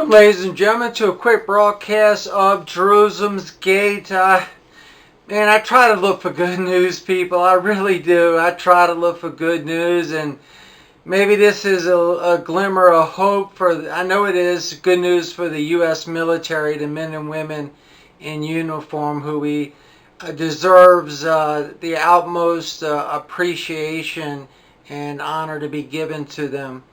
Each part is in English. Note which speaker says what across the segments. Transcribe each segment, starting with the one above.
Speaker 1: Welcome, ladies and gentlemen, to a quick broadcast of Jerusalem's Gate. Man, I try to look for good news, people. I really do. I try to look for good news, and maybe this is a glimmer of hope for, I know it is good news for the U.S. military, the men and women in uniform who we deserves the utmost appreciation and honor to be given to them.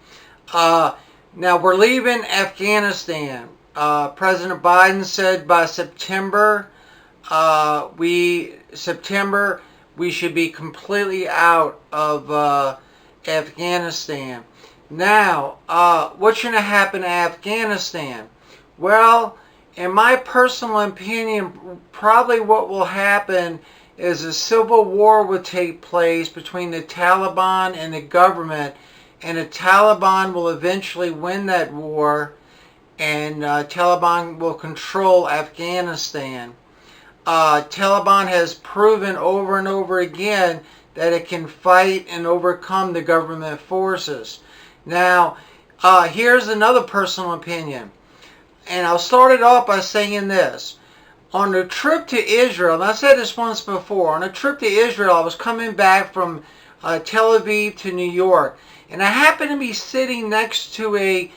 Speaker 1: Now we're leaving Afghanistan. President Biden said by September we should be completely out of Afghanistan. Now, what's going to happen to Afghanistan? Well, in my personal opinion, probably what will happen is a civil war will take place between the Taliban and the government, and the Taliban will eventually win that war, and Taliban will control Afghanistan. Taliban has proven over and over again that it can fight and overcome the government forces. Now, here's another personal opinion, and I'll start it off by saying this. On the trip to Israel, and I said this once before, on a trip to Israel, I was coming back from Tel Aviv to New York, and I happened to be sitting next to a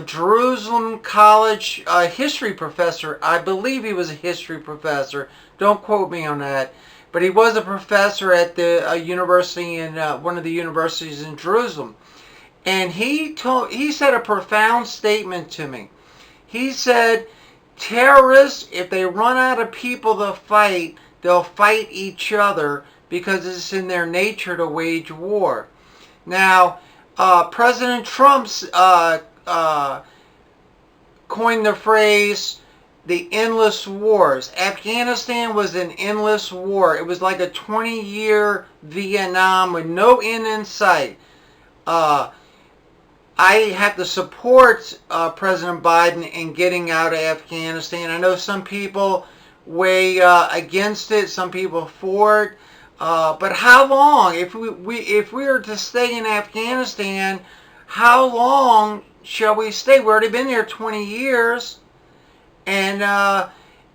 Speaker 1: Jerusalem College history professor. I believe he was a history professor. Don't quote me on that. But he was a professor at the university in one of the universities in Jerusalem. And he said a profound statement to me. He said, terrorists, if they run out of people to fight, they'll fight each other because it's in their nature to wage war. Now, President Trump's coined the phrase, the endless wars. Afghanistan was an endless war. It was like a 20-year Vietnam with no end in sight. I have to support President Biden in getting out of Afghanistan. I know some people weigh against it, some people for it. But how long? If we are to stay in Afghanistan, how long shall we stay? We've already been there 20 years, and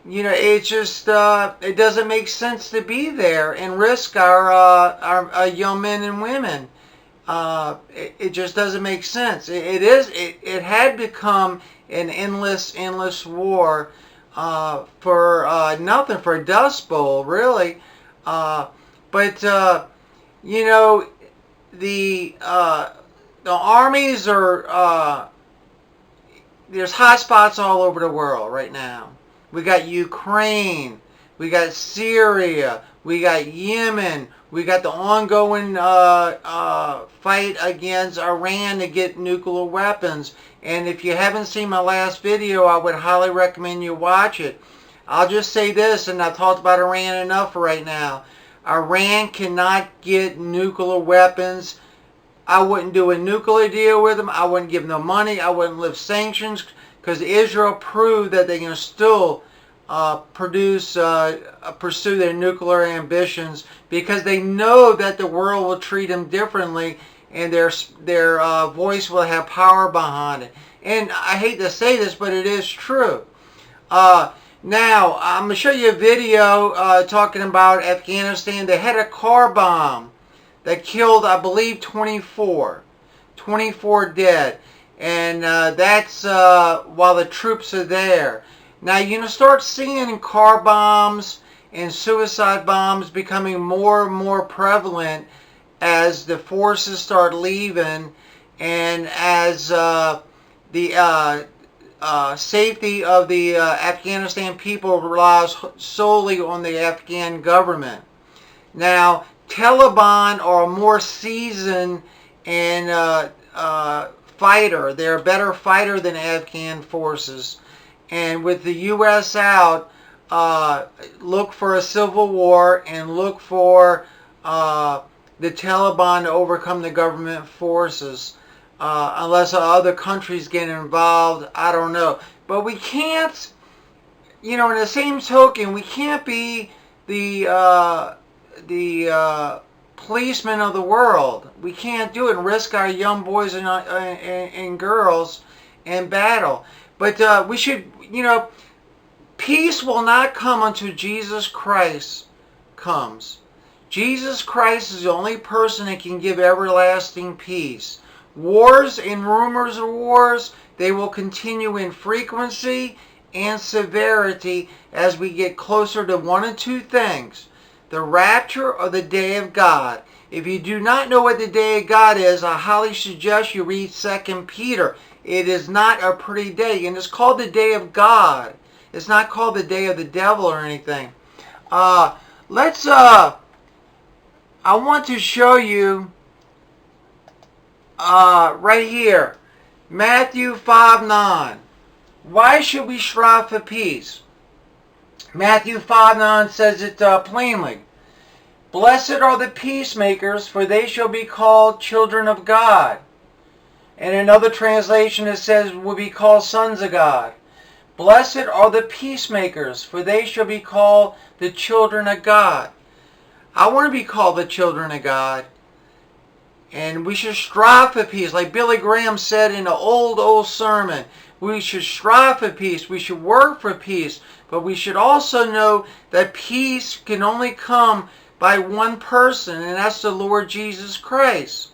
Speaker 1: it just it doesn't make sense to be there and risk our young men and women. It just doesn't make sense. It had become an endless war for nothing, for a dust bowl, really. But the armies are there's hot spots all over the world right now. We got Ukraine, we got Syria, we got Yemen, we got the ongoing fight against Iran to get nuclear weapons. And if you haven't seen my last video, I would highly recommend you watch it. I'll just say this, and I've talked about Iran enough for right now. Iran cannot get nuclear weapons. I wouldn't do a nuclear deal with them. I wouldn't give them no money. I wouldn't lift sanctions, because Israel proved that they can still pursue their nuclear ambitions, because they know that the world will treat them differently, and their voice will have power behind it. And I hate to say this, but it is true. Now, I'm going to show you a video talking about Afghanistan. They had a car bomb that killed, I believe, 24 dead. And that's while the troops are there. Now, you're going to start seeing car bombs and suicide bombs becoming more and more prevalent as the forces start leaving, and as the safety of the Afghanistan people relies solely on the Afghan government. Now, Taliban are a more seasoned and fighter. They're a better fighter than Afghan forces. And with the U.S. out, look for a civil war and look for the Taliban to overcome the government forces. Unless other countries get involved, I don't know. But we can't, in the same token, we can't be the policemen of the world. We can't do it and risk our young boys and girls in battle. But we should, peace will not come until Jesus Christ comes. Jesus Christ is the only person that can give everlasting peace. Wars and rumors of wars, they will continue in frequency and severity as we get closer to one of two things: the rapture or the day of God. If you do not know what the day of God is, I highly suggest you read 2 Peter. It is not a pretty day, and it's called the day of God. It's not called the day of the devil or anything. I want to show you right here, Matthew 5:9. Why should we strive for peace? Matthew 5:9 says it plainly. Blessed are the peacemakers, for they shall be called children of God. And in another translation it says will be called sons of God. Blessed are the peacemakers, for they shall be called the children of God. I want to be called the children of God. And we should strive for peace. Like Billy Graham said in an old sermon, we should strive for peace. We should work for peace. But we should also know that peace can only come by one person, and that's the Lord Jesus Christ.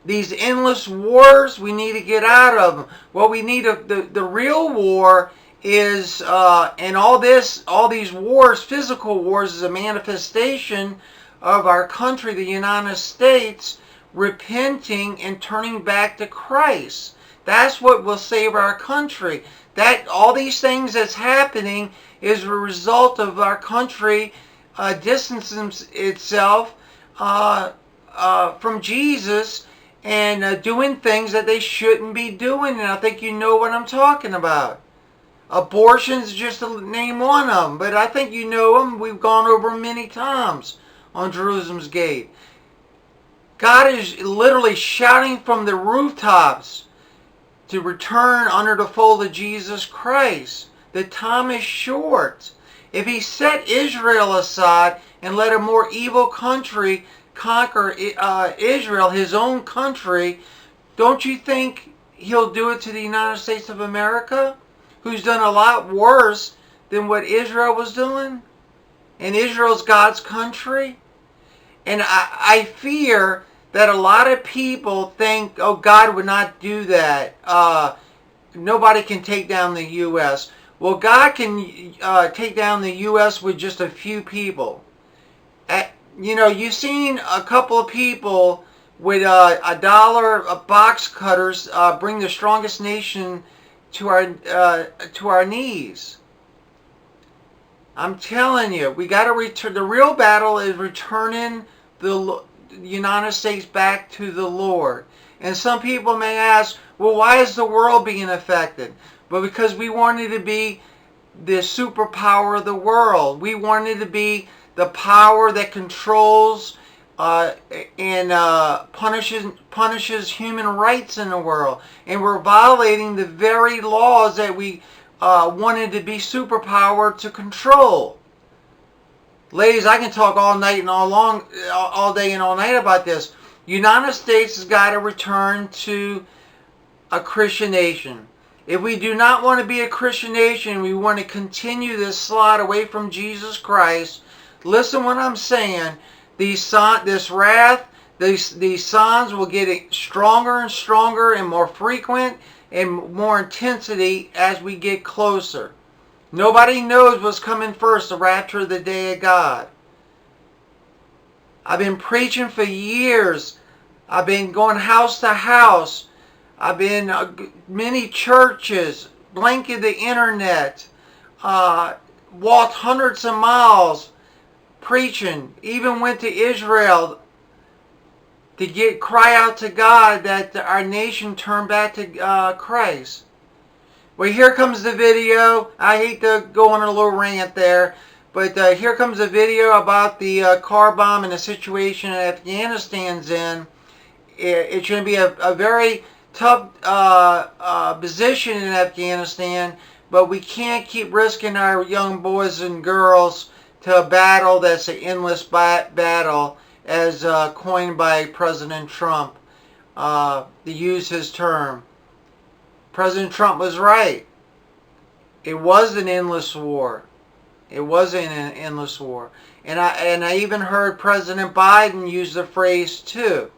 Speaker 1: These endless wars, we need to get out of them. What we need, the real war is, and all these wars, physical wars, is a manifestation of our country, the United States, repenting and turning back to Christ. That's what will save our country. That all these things that's happening is a result of our country distancing itself from Jesus and doing things that they shouldn't be doing. And I think you know what I'm talking about. Abortion's just to name one of them, but I think you know them. We've gone over them many times on Jerusalem's Gate. God is literally shouting from the rooftops to return under the fold of Jesus Christ. The time is short. If he set Israel aside and let a more evil country conquer Israel, his own country, don't you think he'll do it to the United States of America, who's done a lot worse than what Israel was doing? And Israel's God's country. And I fear that a lot of people think, oh, God would not do that. Nobody can take down the U.S. Well, God can take down the U.S. with just a few people. You've seen a couple of people with a dollar box cutters bring the strongest nation to our knees. I'm telling you, we got to return. The real battle is returning the United States back to the Lord. And some people may ask, well, why is the world being affected? But because we wanted to be the superpower of the world. We wanted to be the power that controls and punishes human rights in the world. And we're violating the very laws that we wanted to be superpower to control. Ladies, I can talk all night and all day and all night about this. United States has got to return to a Christian nation. If we do not want to be a Christian nation, we want to continue this slide away from Jesus Christ. Listen what I'm saying. This wrath, these signs will get stronger and stronger and more frequent and more intensity as we get closer. Nobody knows what's coming first, the rapture of the day of God. I've been preaching for years. I've been going house to house. I've been many churches, blanketed the internet, walked hundreds of miles preaching. Even went to Israel to cry out to God that our nation turn back to Christ. Well, here comes the video. I hate to go on a little rant there, but here comes a video about the car bomb and the situation that Afghanistan's in. It's going to be a very tough position in Afghanistan, but we can't keep risking our young boys and girls to a battle that's an endless battle, as coined by President Trump, to use his term. President Trump was right. It was an endless war. It wasn't an endless war. And I even heard President Biden use the phrase too.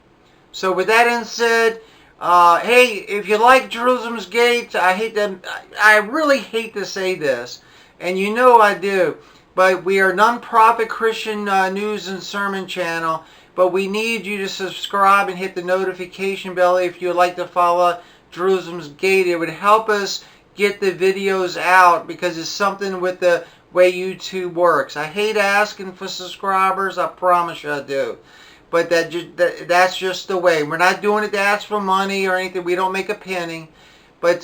Speaker 1: So with that being said, hey, if you like Jerusalem's Gate, I really hate to say this, and you know I do, but we are a non-profit Christian news and sermon channel, but we need you to subscribe and hit the notification bell if you would like to follow Jerusalem's Gate. It would help us get the videos out because it's something with the way YouTube works. I hate asking for subscribers, I promise you I do. But that's just the way. We're not doing it to ask for money or anything. We don't make a penny. But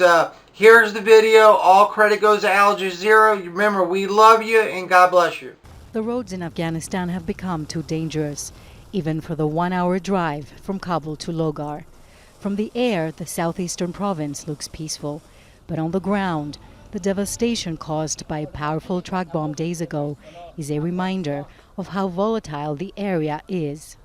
Speaker 1: here's the video. All credit goes to Al Jazeera. Remember, we love you and God bless you.
Speaker 2: The roads in Afghanistan have become too dangerous, even for the 1-hour drive from Kabul to Logar. From the air, the southeastern province looks peaceful. But on the ground, the devastation caused by a powerful truck bomb days ago is a reminder of how volatile the area is.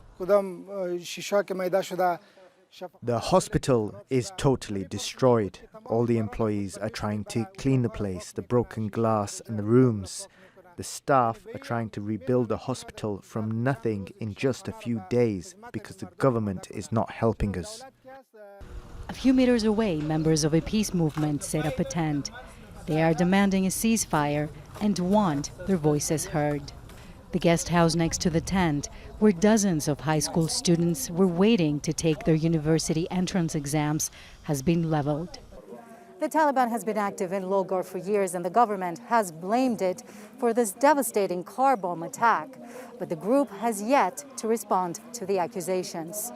Speaker 3: The hospital is totally destroyed. All the employees are trying to clean the place, the broken glass and the rooms. The staff are trying to rebuild the hospital from nothing in just a few days because the government is not helping us.
Speaker 2: A few meters away, members of a peace movement set up a tent. They are demanding a ceasefire and want their voices heard. The guest house next to the tent, where dozens of high school students were waiting to take their university entrance exams, has been leveled.
Speaker 4: The Taliban has been active in Logar for years, and the government has blamed it for this devastating car bomb attack. But the group has yet to respond to the accusations.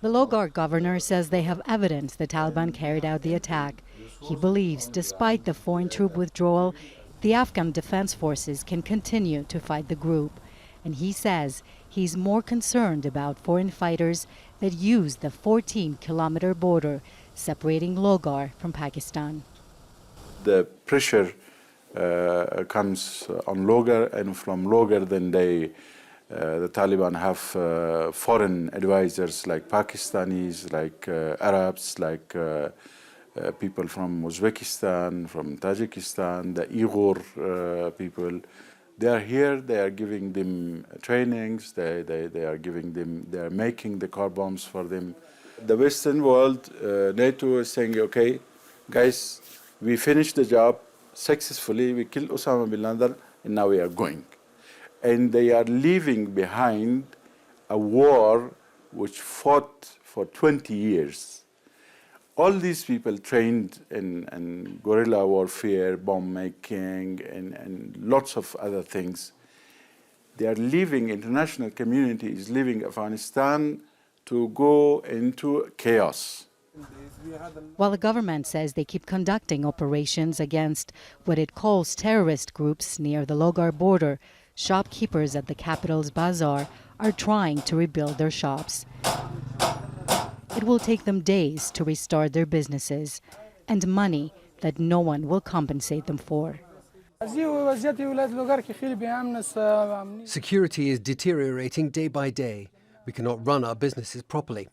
Speaker 2: The Logar governor says they have evidence the Taliban carried out the attack. He believes, despite the foreign troop withdrawal, the Afghan defense forces can continue to fight the group. And he says he's more concerned about foreign fighters that use the 14-kilometer border separating Logar from Pakistan.
Speaker 5: The pressure comes on Logar, and from Logar then the Taliban have foreign advisors like Pakistanis, like Arabs, like people from Uzbekistan, from Tajikistan, the Uyghur people. They are here, they are giving them trainings, they are making the car bombs for them. The Western world, NATO is saying, okay, guys, we finished the job successfully, we killed Osama bin Laden, and now we are going. And they are leaving behind a war which fought for 20 years. All these people trained in guerrilla warfare, bomb making, and lots of other things. They are leaving, international community is leaving Afghanistan to go into chaos.
Speaker 2: While the government says they keep conducting operations against what it calls terrorist groups near the Logar border, shopkeepers at the capital's bazaar are trying to rebuild their shops. It will take them days to restart their businesses and money that no one will compensate them for.
Speaker 6: Security is deteriorating day by day. We cannot run our businesses properly.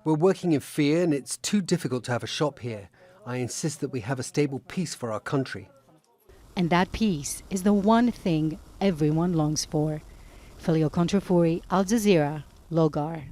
Speaker 6: We're working in fear, and it's too difficult to have a shop here. I insist that we have a stable peace for our country.
Speaker 2: And that peace is the one thing everyone longs for. Filio Contrafuri, Al Jazeera, Logar.